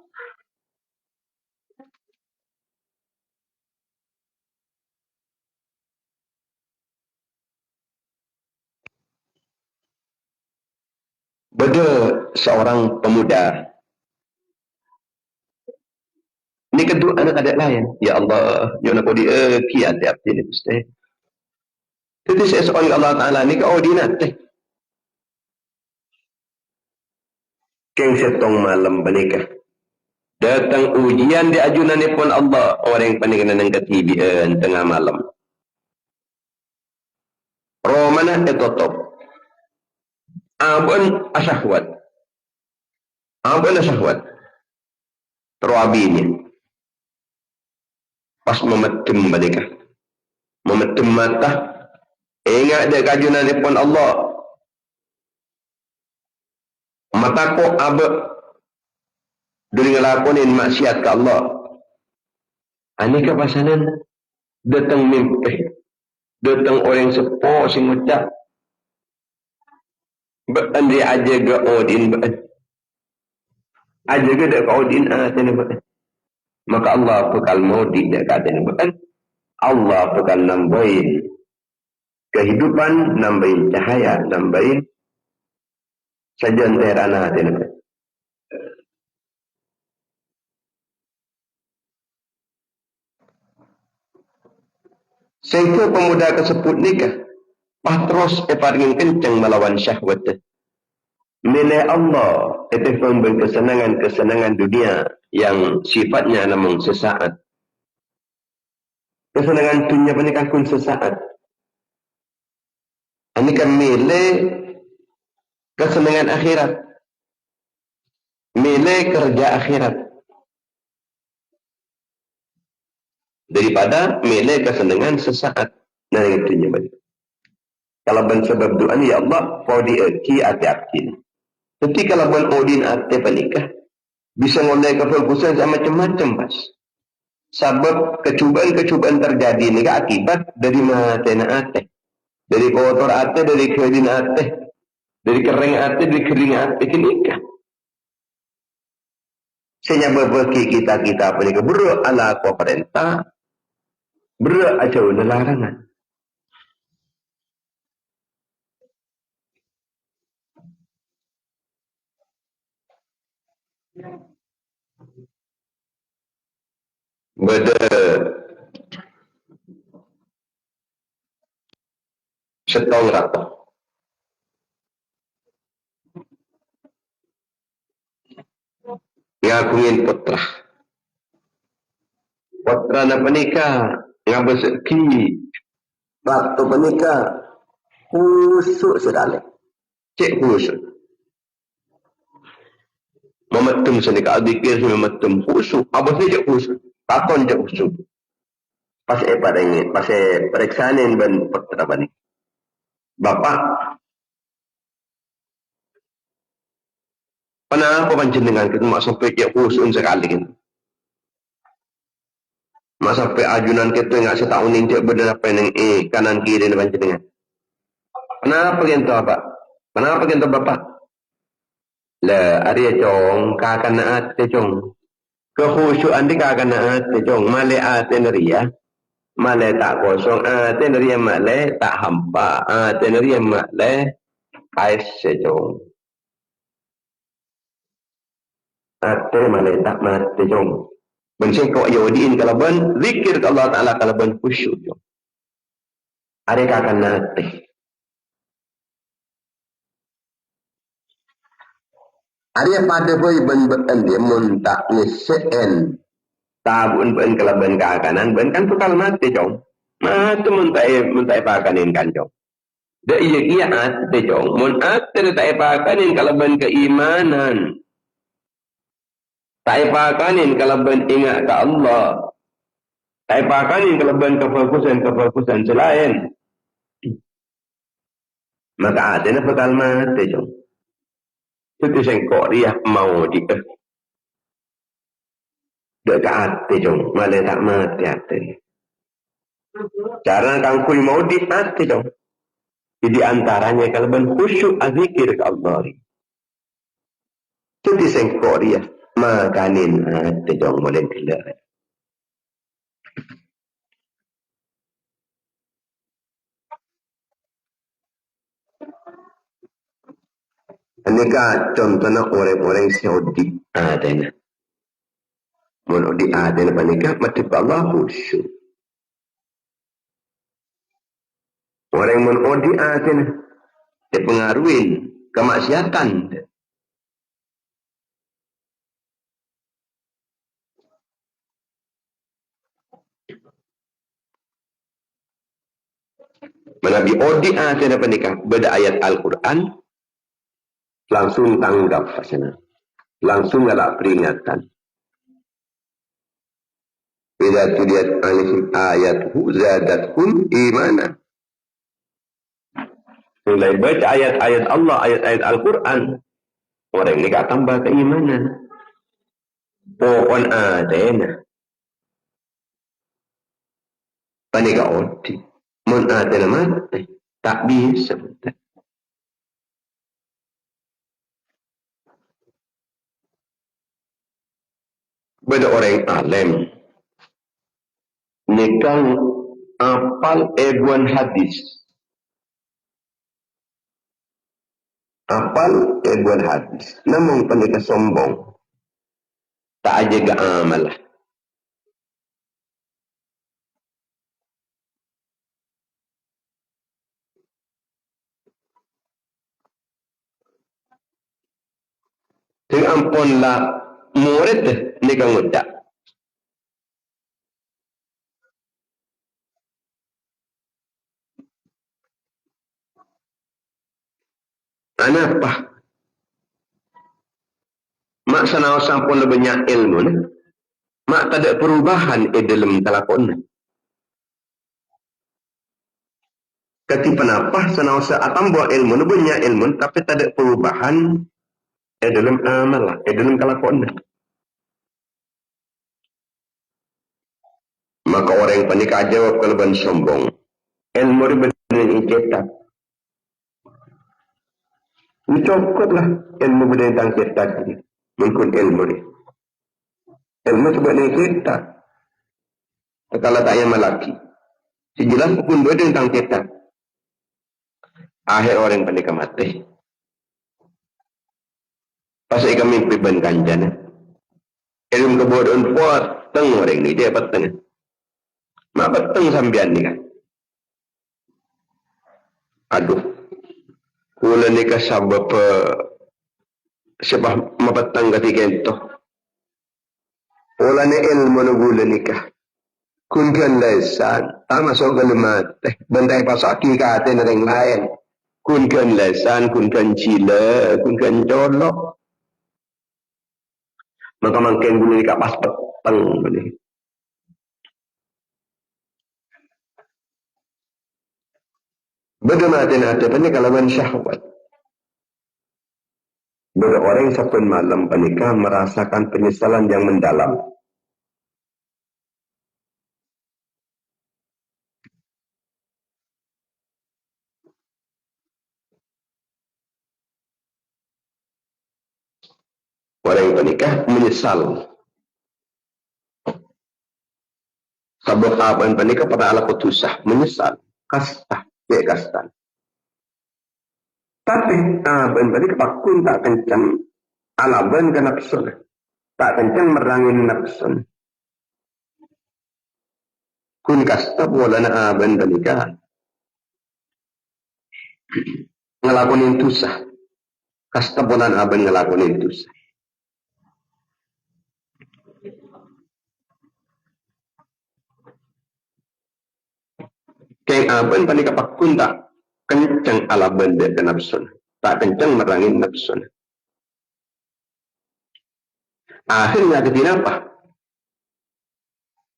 S2: Beda seorang pemuda. Ini kedua anak-anak lain. Ya Allah, ya nak di kiat tiap ini mesti. Jadi saya seorang Allah Taala ni kau dinate. Keng setong malam bernikah. Datang ujian di ajunan ni pun Allah orang peninggalan yang ketibian tengah malam. Romana etotop. Abun asyahwat. Abun asyahwat. Teruabinya. Pas memetim mereka. Memetim mata. Ingat dia kajunan ni pun Allah. Mata ko abe. Dari ngelakonin maksiat ke Allah. Ini kepasanan. Datang mimpi. Datang orang sepuh sing ngucap. Bean dia aja ke Odin bean. Aja ke dak Odin tadi bean. Maka Allah bakal mau dia kata bean. Allah bakal nambahin kehidupan, nambahin cahaya, nambahin sejanterana tadi bean. Sehingga pemuda tersebut nikah. Patros paling kencang melawan syahwat. Milik Allah itu pun kesenangan-kesenangan dunia yang sifatnya namun sesaat. Kesenangan dunia ini pun sesaat. Ini kan milik kesenangan akhirat. Milik kerja akhirat. Daripada milik kesenangan sesaat. Nah yang dunia ini. Kalau sebab doa ni, ya Allah, kau diaki hati-hati. Tapi kalau odin hati panikah, bisa ngoleh kefokusan sama macam-macam, pas. Sebab kecubaan-kecubaan terjadi ni akibat dari mati na hati. Dari kotor hati, dari kering hati. Dari kering hati, dari kering hati, kenikah. Sehingga berbagi kita panikah, bro ala ko perintah, bro aja udah larangan. Beda setong rata. Ngagungin putra. Putra na panika, ngabeseki. Waktu panika, khusuk sedale. Cek khusuk. Mematum senika adikir mematum khusuk. Apa saja khusuk? Takon cek khusuk. Pas paringin, pas periksanin ban putra panika. Bapak, kenapa panjenengan kita mak sampai cek khusuk sekali gitu? Mak sampai ajunan kita nggak setahun ini cek berdana peneng kanan kiri panjenengan. Kenapa gitu Pak? Kenapa gitu Bapak? Lah, Arya Chong, kakanaat te Chong. Kehusuan di kakanaat te Chong. Male ate neria. Male tak kosong. Ate neria male tak hampa. Ate neria male kais se Chong. Ate male tak mate Chong. Benceng kau yodiin kalau ben. Zikir ke Allah Ta'ala kalau ben khusyuk Chong. Arya kakanaat te. Arya pada boy ben dia muntak ngeseen. Tabun ben kalau ben kakanan. Ben kan tukal mate Chong. Mate muntai pakanin kan Chong. Da iya iya ate Chong. Mun ate tak pakanin kalau ben keimanan. Tak pakanin kalau ben ingat ke Allah. Tak pakanin kalau ben kefokusan selain. Maka ate na bakal mate Chong. Itu sengkok dia mau di Dek ate Chong. Malah tak mati ate. Karena kangkui mau di ate Chong. Jadi antaranya kalau ben khusyuk azikir ke Allah. Itu sengkok dia. Makanin ate Chong boleh gelap. Ini kan contohnya orang-orang Saudi ada na. Mun di ada na panika mati Allah khusyuk. Orang mun di ada na dipengaruhin kemaksiatan. Menabi odi ada na panika beda ayat Al-Quran langsung tanggap pasana. Langsung ada peringatan. Bila tuliyat alihim ayathu zadathum imana. Mulai baca ayat-ayat Allah, ayat-ayat Al-Quran. Orang ini gak tambah keimanan. Pohon adena. Panika odi. Mun adena mati. Tak bisa. Beda orang alim. Nikang apal ebuan hadis. Apal ebuan hadis. Namun panika sombong. Tak aja gak amal. Ting ampun lah murid ni kang udak. Kenapa? Mak sanau sampun lebih banyak ilmu ni. Mak tak ada perubahan dalam kelakon. Kati penapa sanau atam buat ilmu ni banyak ilmu tapi tak ada perubahan dalam amal dalam kelakon. Maka orang yang panik jawab kalau ban sombong. Ilmu ni benar ni cetak. Ini cukuplah ilmu benar tentang cetak ni. Mengikut ilmu ni. Ilmu sebab ni cetak. Kalau tak yang malaki. Sejelas pun beda tentang cetak. Akhir orang panik mati. Pas ikan mimpi ban kanjana. Ilmu kebodohan puas. Teng orang ni dia peteng. Mak peteng sambian ni kan. Aduh. Kula ni kasabab sebab mapatang ketika itu. Kula ni ilmu na gula nikah. Kun kan lesan. Tama so kalimat. Bantai pasaki ka atin na ring lain. Kun kan lesan, kun kan cila, kun kan colok. Maka mangkin gula nikah pas petang. Berdematin hati kalawan syahwat. Orang yang sabun malam pernikah merasakan penyesalan yang mendalam. Orang yang pernikah menyesal. Sabuk abang pernikah pada ala putusah. Menyesal. Kastah. Kastan. Tapi abang pernikah pakun tak kencang. Alaban ke nafsun. Tak kencang merangin nafsun. Kun kasta wala na abang pernikah. Ngelakunin tusah. Kasta wala na abang ngelakunin tusah. Kaya abang pernikah pakun tak kencang alaban dia ke nafsun. Tak kencang merangin nafsun. Akhirnya ketika apa?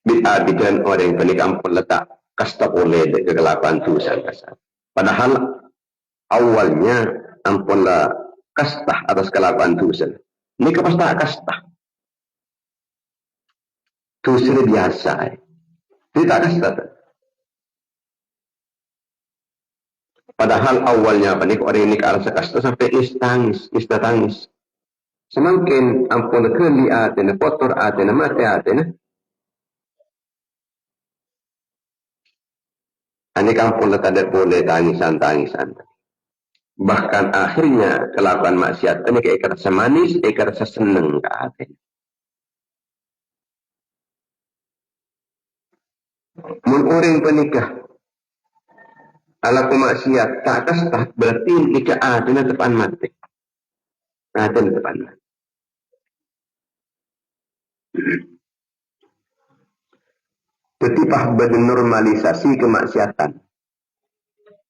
S2: Bid'ah orang yang pernikah ampun letak kasta oleh kegelapan tulisan kasar. Padahal awalnya ampunlah kastah atas kegelapan tulisan. Ini kepasta kastah. Tulisan biasa. Tidak kastah. Padahal awalnya apa nih orang ini ke arah kasta sampai tangis. Semakin ampun keli atena, kotor atena, mati atena. Ini kampung tidak boleh tangisan. Bahkan akhirnya kelakuan maksiat ini kayak rasa manis, kayak rasa seneng ke atena. Mun orang penikah ala maksiat tak kastah berarti nikah atena depan mati. Atena depan mati. Ketipah bernormalisasi kemaksiatan.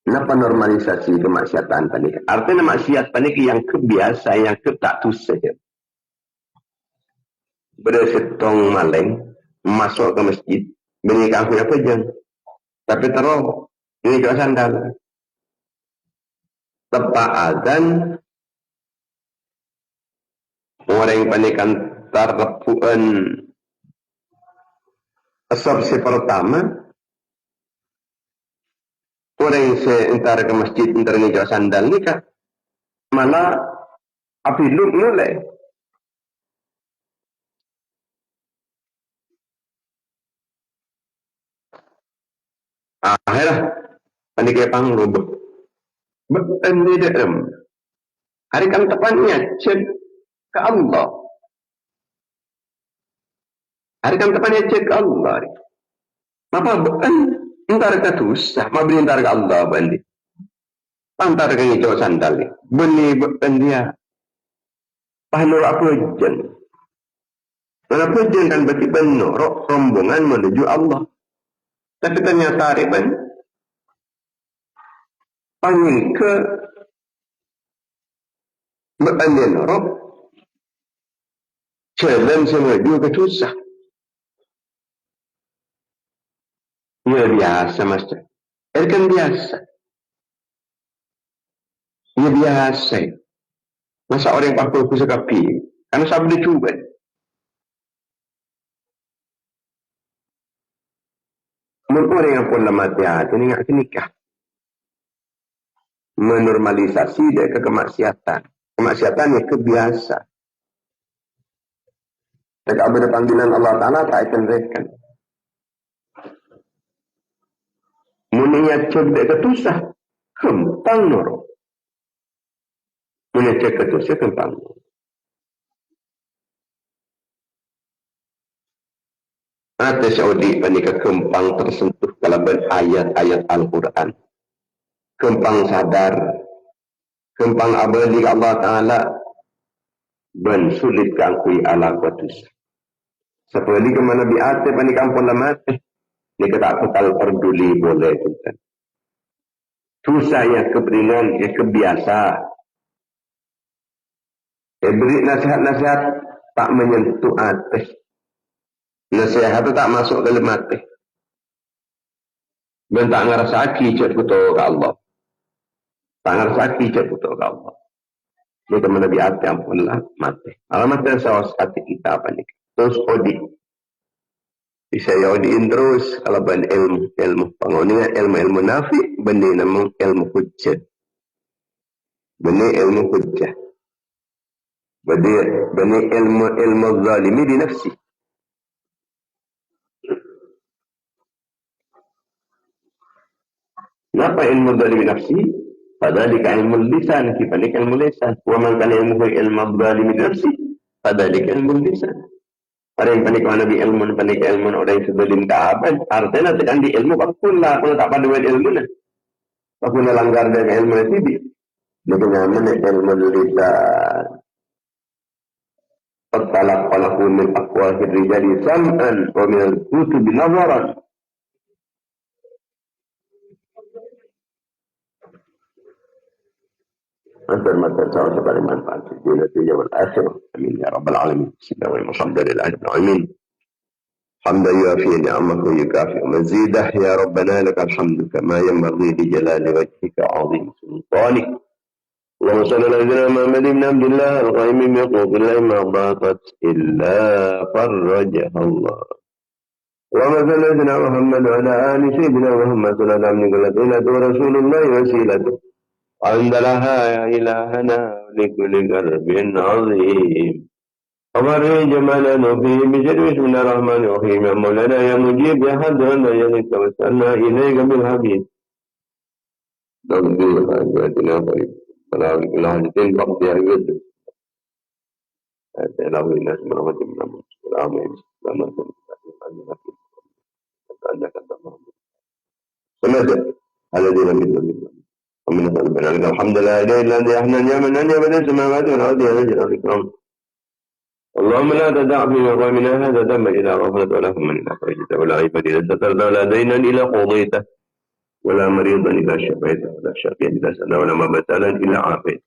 S2: Kenapa normalisasi kemaksiatan panik? Artinya maksiat panik yang kebiasa, yang ketatus saja. Bersetong maleng, masuk ke masjid, menikah apa jeng. Tapi terus, ini juga sandal. Tepat azan, orang yang panikan terlepuan asopsi pertama, orang yang entar ke masjid, entar ini juga sandal nikah, malah api lu mulai. Akhirnya, panik pangrubah. Betul tidak hari kan tepatnya cek ke Allah. Hari kan tepatnya cek ke Allah. Apa betul? Entar ke tusah, mau beri entar ke Allah bandi. Pantar ke hijau sandal. Beni betul dia. Pahnur apa jen? Kenapa jen kan bagi benurok rombongan menuju Allah. Tapi ternyata Ariban panggil ke berandian norok jalan menuju ke susah. Ya biasa mas. Kan biasa. Ya biasa. Masa orang yang pakul ku sekapi. Karena saya boleh coba. Mungkin orang yang pun lemah hati ini nggak nikah. Menormalisasi dia ke kemaksiatan. Kemaksiatan ya kebiasa. Jika ada panggilan Allah Ta'ala tak akan rekan. Muninya cek ketusah. Kempang norok. Muninya cek ketusah kempang. Ada Saudi panika kempang tersentuh kalaban ayat-ayat Al-Quran. Kempang sadar. Kempang abadi Allah Ta'ala. Ben sulit kangkui ala kuatus. Seperti kemana biate panika ampun lemate. Ini kata akal peduli boleh. Susah ya keperingan ya kebiasa. Beri nasihat-nasihat tak menyentuh atas. Nasihat itu tak masuk dalam hati. Dan tak ngerasa kicet betul ke Allah. Tak ngerasa kicet betul ke Allah. Ini teman Nabi hati ampunlah mati. Alamat dan sawas hati kita apa nih. Terus odi. Bisa ya odiin terus. Kalau ban ilmu pengoningan ilmu nafi. Benih namanya ilmu hujjah. Benih ilmu hujjah. Benih ilmu zalimi di nafsi. Kenapa ilmu zalimi nafsi? Padahal ilmu lisan, kibalik ilmu lisan. Wa man kana ilmu zalimi nafsi, padahal ilmu lisan. Orang yang panik Nabi ilmu, panik ilmu orang yang sebelim kaaban. Artinya tekan di ilmu pakulah, kalau tak pada ilmu nah. Pakulah langgar dengan ilmu itu. Jadi nyaman ilmu lisan. Fatalaq qalaqun min aqwahir rijali sam'an wa min al-kutubi nazaran. أنزل مادة تعرف على منفعة الدنيا والآخرة أمين يا رب العالمين سيدنا والحمد لله رب العالمين حمدا يوافي نعمك ويكافئ مزيده يا ربنا لك الحمد كما ينبغي لجلال وجهك وعظيم سلطانك اللهم صل على سيدنا محمد بن عبد الله القائم بحقوق الله ما ضاقت إلا فرجها الله اللهم صل على سيدنا محمد وعلى آل سيدنا محمد صلى الله عليه وسلم ورسول الله وسيلته عند لها يا إلهنا لكل قلب عظيم أمر جمالنا فيه بجد بسم الله الرحمن الرحيم يا مولانا يا مجيب يا حد أن يغيث وسألنا إليك بالحبيب نقضي حاجاتنا طيب فلا بكل حاجتين فقضي حاجات حتى له الناس من رحمة من أمر السلام عليكم أنك أنت الله سمعت الذين من ذلك ومن ذلك الحمد لله إلا أنت أحنا من أن يبدأ السماوات والأرض يا ذا الجلال والإكرام اللهم لا تدع في مقامنا هذا ذنبا إلا غفرت ولا هما إلا فرجته ولا عيبا إلا سترت ولا دينا إلا قضيته ولا مريضا إلا شفيته ولا شقيا إلا سنة ولا مبتلا إلا عافيته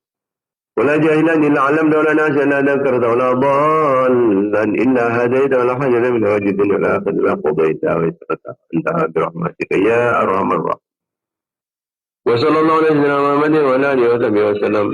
S2: ولا جاهلا إلا علمت ولا ناسا إلا ذكرت ولا ضالا إلا هديت ولا حاجة من وجد ولا أخذ إلا قضيتها ويسرتها انتهى برحمتك يا أرحم الراحمين وصلى الله على سيدنا محمد وعلى آله وصحبه وسلم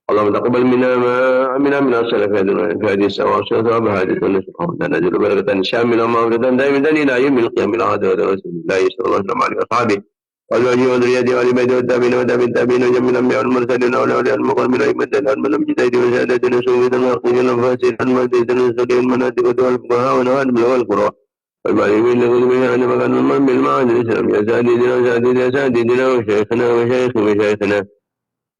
S2: اللهم تقبل منا ما عملنا من السلف في هذه السواء والسلام هذه ونسبحان نزل بركة شاملة ومغفرة دائمة إلى يوم القيامة العادة ورسول الله صلى الله عليه وسلم وأزواجه وذريته وآل بيته والتابعين وتابع التابعين وجميع الأنبياء والمرسلين والأولياء المقربين وأئمة الأئمة المجتهدين وسادة الرسول والمحققين والفاسدين المهتدين المستقيمين المناطق والفقهاء ونوادم والقراء والمعلمين لغيرهم عن مكان المؤمن بالمعاد الإسلام يا سادتنا وشيخنا وشيخ مشايخنا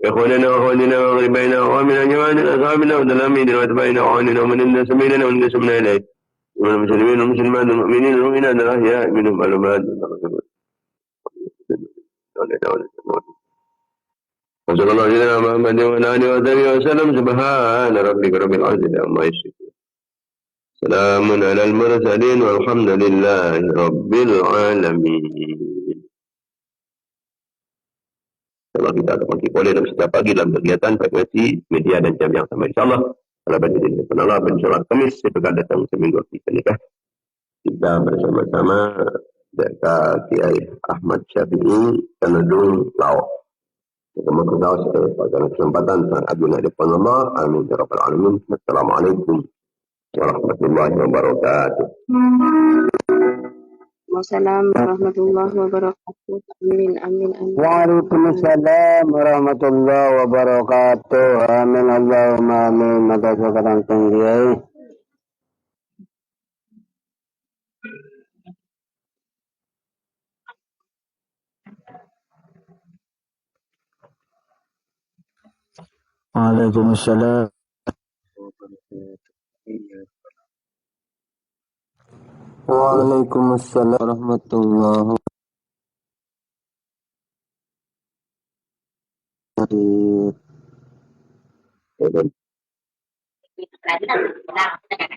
S2: إخواننا وأخواننا وغربائنا وأمنا جماعنا أصحابنا وتلاميذنا وأتباعنا وعاننا ومن الناس مننا ومن نسبنا إليه ومن المسلمين والمسلمات والمؤمنين والمؤمنات الأحياء منهم معلومات وصلى الله على محمد وعلى آله وصحبه وسلم سبحان ربك رب العزة عما يصفون سلام على المرسلين والحمد لله رب العالمين. Kalau kita dapat boleh dalam setiap pagi dalam kegiatan frekuensi media dan jam yang sama. InsyaAllah kalau bagi diri pun Allah insyaAllah Kamis setelah datang seminggu kita nikah. Kita bersama-sama dekat Kiai Ahmad Syafi'i Tanadung Lau. Semoga pada kesempatan sang agung di depan Allah. Amin ya rabbal alamin. Assalamualaikum warahmatullahi wabarakatuh.
S3: Wassalamualaikum warahmatullahi wabarakatuh. Amin, amin, amin.
S4: Waalaikumsalam warahmatullahi wabarakatuh. Amin Allahumma amin. Maka sekarang tinggi. Waalaikumsalam. Waalaikumsalam warahmatullahi wabarakatuh.